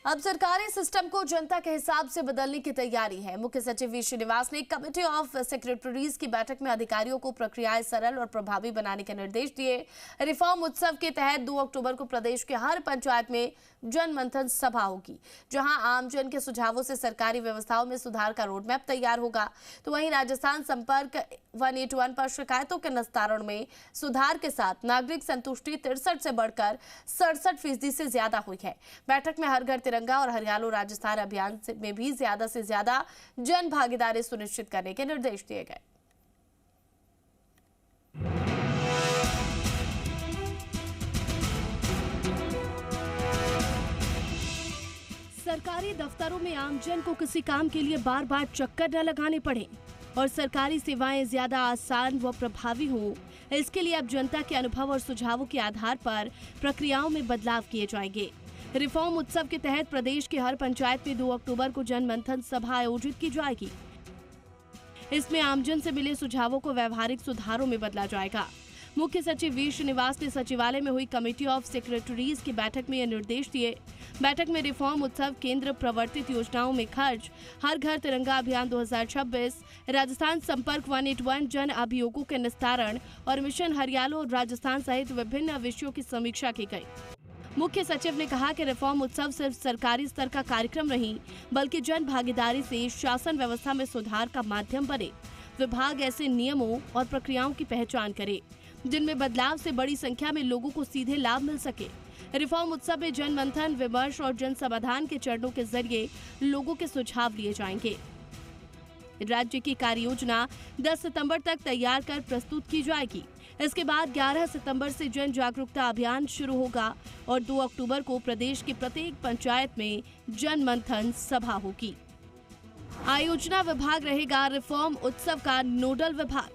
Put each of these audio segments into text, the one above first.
अब सरकारी सिस्टम को जनता के हिसाब से बदलने की तैयारी है। मुख्य सचिव वी श्रीनिवास ने कमेटी ऑफ सेक्रेटरीज की बैठक में अधिकारियों को प्रक्रियाएं सरल और प्रभावी बनाने के निर्देश दिए। रिफॉर्म उत्सव के तहत 2 अक्टूबर को प्रदेश के हर पंचायत में जन मंथन सभा होगी, जहां आमजन के सुझावों से सरकारी व्यवस्थाओं में सुधार का रोडमैप तैयार होगा। तो वहीं राजस्थान संपर्क 181 पर शिकायतों के निस्तारण में सुधार के साथ नागरिक संतुष्टि 63 से बढ़कर 67% से ज्यादा हुई है। बैठक में हर घर तिरंगा और हरियालो राजस्थान अभियान में भी ज्यादा से ज्यादा जन भागीदारी सुनिश्चित करने के निर्देश दिए गए। सरकारी दफ्तरों में आमजन को किसी काम के लिए बार बार चक्कर न लगाने पड़े और सरकारी सेवाएं ज्यादा आसान व प्रभावी हों, इसके लिए अब जनता के अनुभव और सुझावों के आधार पर प्रक्रियाओं में बदलाव किए जाएंगे। रिफॉर्म उत्सव के तहत प्रदेश के हर पंचायत में 2 अक्टूबर को जन मंथन सभा आयोजित की जाएगी। इसमें आमजन से मिले सुझावों को व्यवहारिक सुधारों में बदला जाएगा। मुख्य सचिव वी श्रीनिवास ने सचिवालय में हुई कमेटी ऑफ सेक्रेटरीज की बैठक में यह निर्देश दिए। बैठक में रिफॉर्म उत्सव, केंद्र प्रवर्तित योजनाओं में खर्च, हर घर तिरंगा अभियान 2026, राजस्थान संपर्क 181 जन अभियोगों के निस्तारण और मिशन हरियालो राजस्थान सहित विभिन्न विषयों की समीक्षा की गई। मुख्य सचिव ने कहा कि रिफॉर्म उत्सव सिर्फ सरकारी स्तर का कार्यक्रम नहीं, बल्कि जन भागीदारी से शासन व्यवस्था में सुधार का माध्यम बने। विभाग ऐसे नियमों और प्रक्रियाओं की पहचान करे जिनमें बदलाव से बड़ी संख्या में लोगों को सीधे लाभ मिल सके। रिफॉर्म उत्सव में जन मंथन, विमर्श और जन समाधान के चरणों के जरिए लोगों के सुझाव लिए जाएंगे। राज्य की कार्य योजना 10 सितंबर तक तैयार कर प्रस्तुत की जाएगी। इसके बाद 11 सितंबर से जन जागरूकता अभियान शुरू होगा और 2 अक्टूबर को प्रदेश के प्रत्येक पंचायत में जन मंथन सभा होगी। आयोजना विभाग रहेगा रिफॉर्म उत्सव का नोडल विभाग।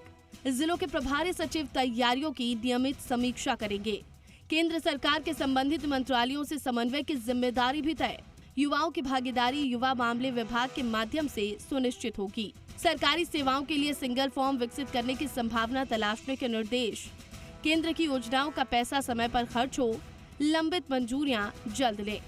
जिलों के प्रभारी सचिव तैयारियों की नियमित समीक्षा करेंगे। केंद्र सरकार के संबंधित मंत्रालयों से समन्वय की जिम्मेदारी भी तय। युवाओं की भागीदारी युवा मामले विभाग के माध्यम से सुनिश्चित होगी। सरकारी सेवाओं के लिए सिंगल फॉर्म विकसित करने की संभावना तलाशने के निर्देश। केंद्र की योजनाओं का पैसा समय पर खर्च हो, लंबित मंजूरियां जल्द लें।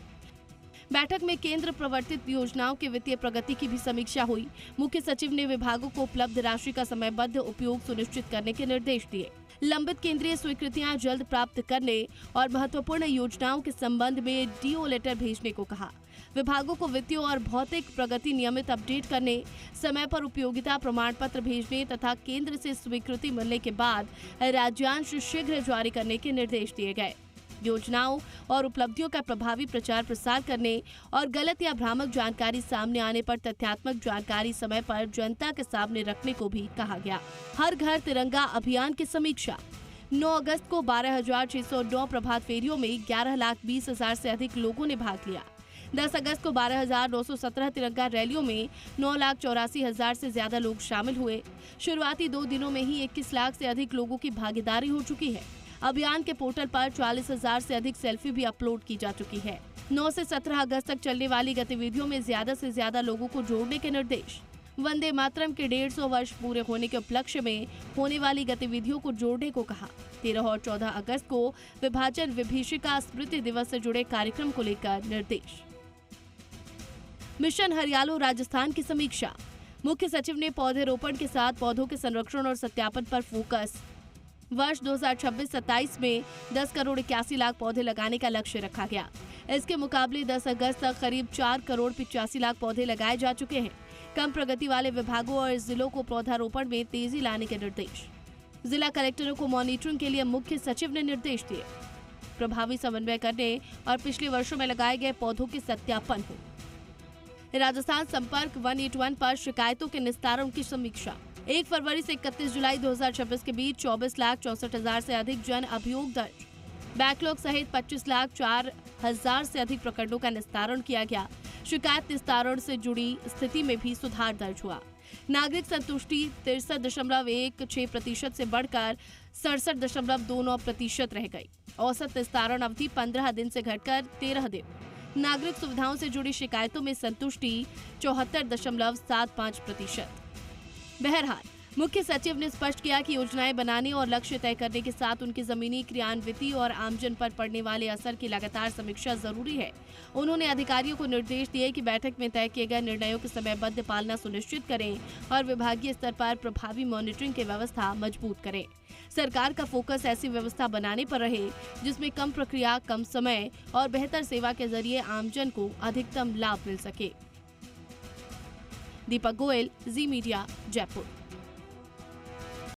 बैठक में केंद्र प्रवर्तित योजनाओं की वित्तीय प्रगति की भी समीक्षा हुई। मुख्य सचिव ने विभागों को उपलब्ध राशि का समयबद्ध उपयोग सुनिश्चित करने के निर्देश दिए। लंबित केंद्रीय स्वीकृतियां जल्द प्राप्त करने और महत्वपूर्ण योजनाओं के संबंध में डीओ लेटर भेजने को कहा। विभागों को वित्तीय और भौतिक प्रगति नियमित अपडेट करने, समय पर उपयोगिता प्रमाण पत्र भेजने तथा केंद्र से स्वीकृति मिलने के बाद राज्यांश शीघ्र जारी करने के निर्देश दिए गए। योजनाओं और उपलब्धियों का प्रभावी प्रचार प्रसार करने और गलत या भ्रामक जानकारी सामने आने पर तथ्यात्मक जानकारी समय पर जनता के सामने रखने को भी कहा गया। हर घर तिरंगा अभियान की समीक्षा। 9 अगस्त को 12,609 प्रभात फेरियों में 11,20,000 से अधिक लोगों ने भाग लिया। 10 अगस्त को 12,917 तिरंगा रैलियों में 9,84,000 से ज्यादा लोग शामिल हुए। शुरुआती 2 दिनों में ही 21 लाख से अधिक लोगों की भागीदारी हो चुकी है। अभियान के पोर्टल पर 40,000 से अधिक सेल्फी भी अपलोड की जा चुकी है। 9 से 17 अगस्त तक चलने वाली गतिविधियों में ज्यादा से ज्यादा लोगों को जोड़ने के निर्देश। वंदे मातरम के 150 वर्ष पूरे होने के उपलक्ष्य में होने वाली गतिविधियों को जोड़ने को कहा। 13 और 14 अगस्त को विभाजन विभीषिका स्मृति दिवस से जुड़े कार्यक्रम को लेकर निर्देश। मिशन हरियालो राजस्थान की समीक्षा। मुख्य सचिव ने पौधेरोपण के साथ पौधों के संरक्षण और सत्यापन पर फोकस। वर्ष 2026-27 में 10 करोड़ 81 लाख पौधे लगाने का लक्ष्य रखा गया। इसके मुकाबले 10 अगस्त तक करीब 4 करोड़ 85 लाख पौधे लगाए जा चुके हैं। कम प्रगति वाले विभागों और जिलों को पौधारोपण में तेजी लाने के निर्देश। जिला कलेक्टरों को मॉनिटरिंग के लिए मुख्य सचिव ने निर्देश दिए। प्रभावी समन्वय करने और पिछले वर्षों में लगाए गए पौधों के सत्यापन हो। राजस्थान संपर्क 181 पर शिकायतों के निस्तारण की समीक्षा। 1 फरवरी से 31 जुलाई 2026 के बीच 24,64,000 से अधिक जन अभियोग दर्ज। बैकलॉग सहित 25,04,000 से अधिक प्रकरणों का निस्तारण किया गया। शिकायत निस्तारण से जुड़ी स्थिति में भी सुधार दर्ज हुआ। नागरिक संतुष्टि 63.16% से बढ़कर 67.29% रह गई। औसत निस्तारण अवधि 15 दिन से घटकर 13 दिन। नागरिक सुविधाओं से जुड़ी शिकायतों में संतुष्टि 74.75%। बहरहाल मुख्य सचिव ने स्पष्ट किया कि योजनाएं बनाने और लक्ष्य तय करने के साथ उनकी जमीनी क्रियान्विति और आमजन पर पड़ने वाले असर की लगातार समीक्षा जरूरी है। उन्होंने अधिकारियों को निर्देश दिए कि बैठक में तय किए गए निर्णयों की समयबद्ध पालना सुनिश्चित करें और विभागीय स्तर पर प्रभावी मॉनिटरिंग की व्यवस्था मजबूत करें। सरकार का फोकस ऐसी व्यवस्था बनाने पर रहे जिसमें कम प्रक्रिया, कम समय और बेहतर सेवा के जरिए आमजन को अधिकतम लाभ मिल सके। दीपक गोयल, जी मीडिया, जयपुर।